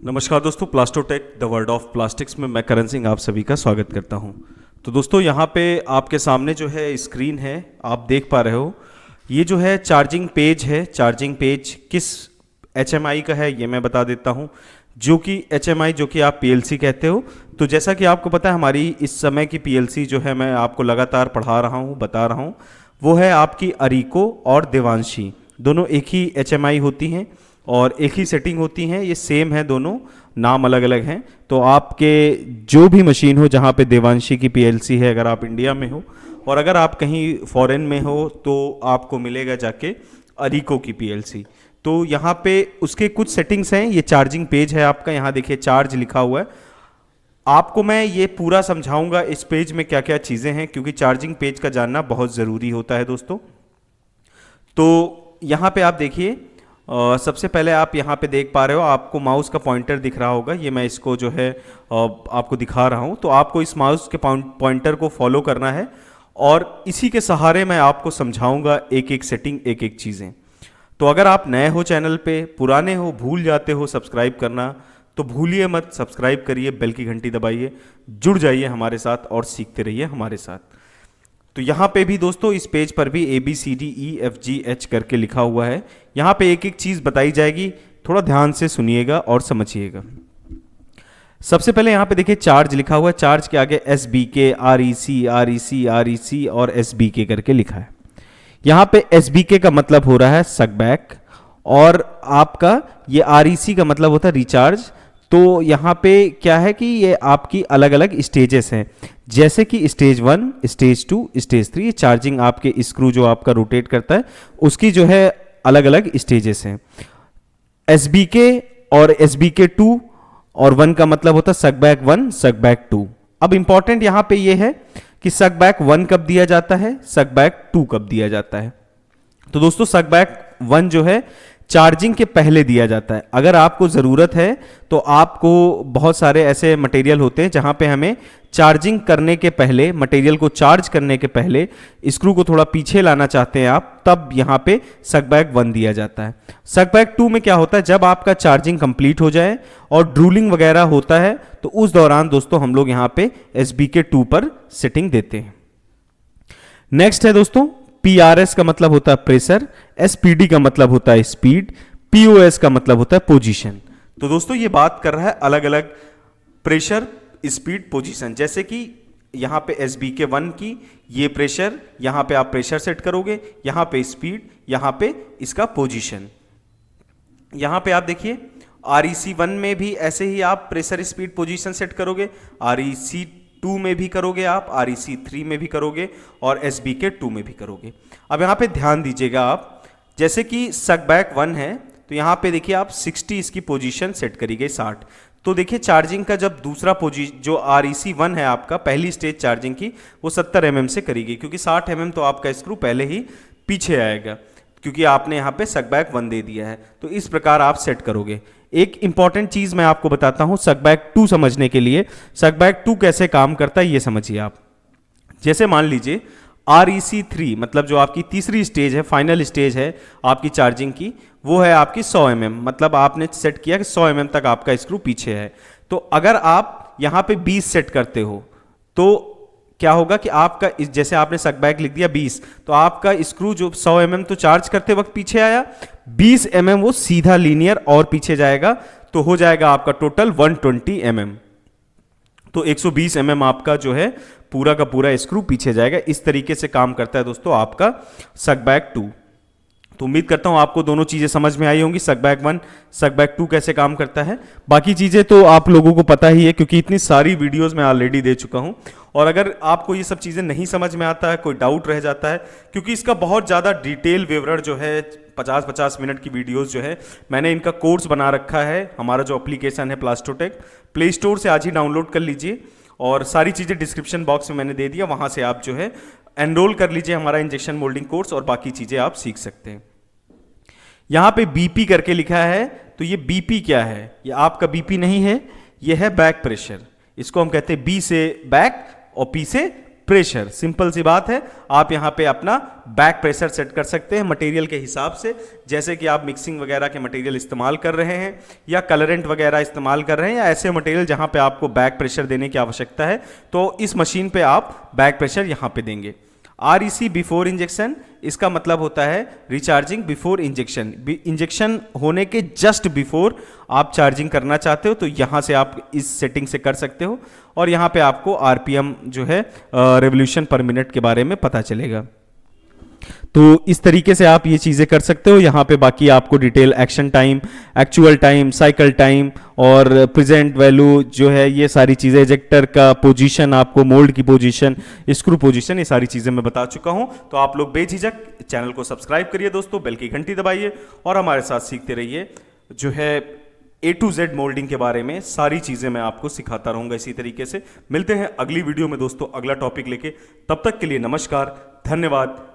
नमस्कार दोस्तों, प्लास्टोटेक the world of plastics में मैं करण सिंह आप सभी का स्वागत करता हूं। तो दोस्तों यहाँ पे आपके सामने जो है स्क्रीन है, आप देख पा रहे हो। ये जो है चार्जिंग पेज है। चार्जिंग पेज किस HMI का है ये मैं बता देता हूं, जो कि HMI जो कि आप PLC कहते हो। तो जैसा कि आपको पता है, हमारी इस समय की PLC जो है मैं आपको लगातार पढ़ा रहा हूँ, बता रहा हूँ, वो है आपकी अरीको और देवांशी। दोनों एक ही HMI होती हैं और एक ही सेटिंग होती हैं। ये सेम है, दोनों नाम अलग अलग हैं। तो आपके जो भी मशीन हो जहाँ पे देवांशी की PLC है, अगर आप इंडिया में हो और अगर आप कहीं फॉरेन में हो तो आपको मिलेगा जाके अरीको की PLC। तो यहाँ पे उसके कुछ सेटिंग्स हैं। ये चार्जिंग पेज है आपका, यहाँ देखिए चार्ज लिखा हुआ है। आपको मैं ये पूरा समझाऊंगा इस पेज में क्या क्या चीज़ें हैं, क्योंकि चार्जिंग पेज का जानना बहुत ज़रूरी होता है दोस्तों। तो यहाँ पे आप देखिए, सबसे पहले आप यहाँ पे देख पा रहे हो, आपको माउस का पॉइंटर दिख रहा होगा। ये मैं इसको जो है आपको दिखा रहा हूँ। तो आपको इस माउस के पॉइंटर को फॉलो करना है और इसी के सहारे मैं आपको समझाऊंगा एक एक सेटिंग, एक एक चीज़ें। तो अगर आप नए हो चैनल पे, पुराने हो, भूल जाते हो सब्सक्राइब करना, तो भूलिए मत, सब्सक्राइब करिए, बेल की घंटी दबाइए, जुड़ जाइए हमारे साथ और सीखते रहिए हमारे साथ। तो यहाँ पे भी दोस्तों, इस पेज पर भी ABCDEFGH करके लिखा हुआ है। यहाँ पे एक एक चीज़ बताई जाएगी, थोड़ा ध्यान से सुनिएगा और समझिएगा। सबसे पहले यहाँ पे देखिए चार्ज लिखा हुआ है। चार्ज के आगे SBK, REC और SBK करके लिखा है। यहाँ पे SBK का मतलब हो रहा है सकबैक और आपका ये REC का मतलब होता है रिचार्ज। तो यहाँ पे क्या है कि ये आपकी अलग अलग स्टेजेस हैं, जैसे कि स्टेज 1, स्टेज 2, स्टेज 3। चार्जिंग आपके स्क्रू जो आपका रोटेट करता है उसकी जो है अलग अलग स्टेजेस हैं। SBK और SBK 2 और 1 का मतलब होता है सकबैक 1, सकबैक 2। अब इंपॉर्टेंट यहाँ पे ये है कि सकबैक 1 कब दिया जाता है, सकबैक 2 कब दिया जाता है। तो दोस्तों सकबैक 1 जो है चार्जिंग के पहले दिया जाता है। अगर आपको ज़रूरत है तो आपको बहुत सारे ऐसे मटेरियल होते हैं जहाँ पे हमें चार्जिंग करने के पहले, मटेरियल को चार्ज करने के पहले स्क्रू को थोड़ा पीछे लाना चाहते हैं आप, तब यहाँ पे सकबैक 1 दिया जाता है। सकबैक 2 में क्या होता है, जब आपका चार्जिंग कंप्लीट हो जाए और ड्रूलिंग वगैरह होता है तो उस दौरान दोस्तों हम लोग यहाँ पे SBK 2 पर सेटिंग देते हैं। नेक्स्ट है दोस्तों, PRS का मतलब होता है प्रेशर, SPD का मतलब होता है स्पीड, POS का मतलब होता है पोजीशन। तो दोस्तों ये बात कर रहा है अलग अलग प्रेशर, स्पीड, पोजीशन। जैसे कि यहाँ पे SBK 1 की ये प्रेशर, यहाँ पे आप प्रेशर सेट करोगे, यहाँ पे स्पीड, यहाँ पे इसका पोजीशन। यहाँ पे आप देखिए REC 1 में भी ऐसे ही आप प्रेशर, स्पीड, पोजीशन सेट करोगे, REC 2 में भी करोगे आप, REC 3 में भी करोगे और SBK 2 में भी करोगे। अब यहाँ पे ध्यान दीजिएगा आप, जैसे कि सकबैक 1 है तो यहाँ पे देखिए आप 60 इसकी पोजीशन सेट करी गई, 60। तो देखिए चार्जिंग का जब दूसरा जो REC 1 है आपका, पहली स्टेज चार्जिंग की, वो 70 mm से करी गई, क्योंकि 60 mm तो आपका स्क्रू पहले ही पीछे आएगा, क्योंकि आपने यहाँ पे सकबैक 1 दे दिया है। तो इस प्रकार आप सेट करोगे। एक इंपॉर्टेंट चीज मैं आपको बताता हूं सकबैक 2 समझने के लिए। सकबैक 2 कैसे काम करता है ये समझिए आप। जैसे मान लीजिए REC 3 मतलब जो आपकी तीसरी स्टेज है, फाइनल स्टेज है आपकी चार्जिंग की, वो है आपकी 100 mm, मतलब आपने सेट किया कि 100 mm तक आपका स्क्रू पीछे है। तो अगर आप यहाँ पे 20 सेट करते हो तो क्या होगा कि आपका जैसे आपने सकबैक लिख दिया 20, तो आपका स्क्रू जो 100 mm तो चार्ज करते वक्त पीछे आया, 20 mm वो सीधा लीनियर और पीछे जाएगा, तो हो जाएगा आपका टोटल 120 mm। तो 120 mm आपका जो है पूरा का पूरा स्क्रू पीछे जाएगा। इस तरीके से काम करता है दोस्तों आपका सकबैक 2। तो उम्मीद करता हूं आपको दोनों चीजें समझ में आई होंगी, सकबैक 1, सकबैक 2 कैसे काम करता है। बाकी चीजें तो आप लोगों को पता ही है, क्योंकि इतनी सारी वीडियोस मैं ऑलरेडी दे चुका हूं। और अगर आपको ये सब चीजें नहीं समझ में आता है, कोई डाउट रह जाता है, क्योंकि इसका बहुत ज्यादा डिटेल विवरण जो है 50-50 मिनट की वीडियोस जो है मैंने इनका कोर्स बना रखा है। हमारा जो एप्लीकेशन है प्लास्टोटेक, प्ले स्टोर से आज ही डाउनलोड कर लीजिए और सारी चीज़ें डिस्क्रिप्शन बॉक्स में मैंने दे दिया, वहाँ से आप जो है एनरोल कर लीजिए हमारा इंजेक्शन मोल्डिंग कोर्स और बाकी चीज़ें आप सीख सकते हैं। यहाँ पे BP करके लिखा है, तो ये BP क्या है, ये आपका BP नहीं है, ये है बैक प्रेशर। इसको हम कहते हैं B से बैक और P से प्रेशर, सिंपल सी बात है। आप यहाँ पे अपना बैक प्रेशर सेट कर सकते हैं मटेरियल के हिसाब से, जैसे कि आप मिक्सिंग वगैरह के मटेरियल इस्तेमाल कर रहे हैं या कलरेंट वगैरह इस्तेमाल कर रहे हैं, या ऐसे मटेरियल जहाँ पे आपको बैक प्रेशर देने की आवश्यकता है, तो इस मशीन पे आप बैक प्रेशर यहाँ पे देंगे। REC बिफोर इंजेक्शन, इसका मतलब होता है रिचार्जिंग बिफोर इंजेक्शन। इंजेक्शन होने के जस्ट बिफोर आप चार्जिंग करना चाहते हो तो यहाँ से आप इस सेटिंग से कर सकते हो, और यहाँ पे आपको RPM जो है रेवोल्यूशन पर मिनट के बारे में पता चलेगा। तो इस तरीके से आप ये चीज़ें कर सकते हो। यहाँ पे बाकी आपको detail action time, actual time, cycle time और प्रेजेंट वैल्यू जो है, ये सारी चीज़ें, इजेक्टर का पोजीशन, आपको मोल्ड की पोजीशन, स्क्रू पोजीशन, ये सारी चीज़ें मैं बता चुका हूँ। तो आप लोग बेझिझक चैनल को सब्सक्राइब करिए दोस्तों, बेल की घंटी दबाइए और हमारे साथ सीखते रहिए। जो है A to Z मोल्डिंग के बारे में सारी चीज़ें मैं आपको सिखाता रहूँगा इसी तरीके से। मिलते हैं अगली वीडियो में दोस्तों, अगला टॉपिक लेके। तब तक के लिए नमस्कार, धन्यवाद।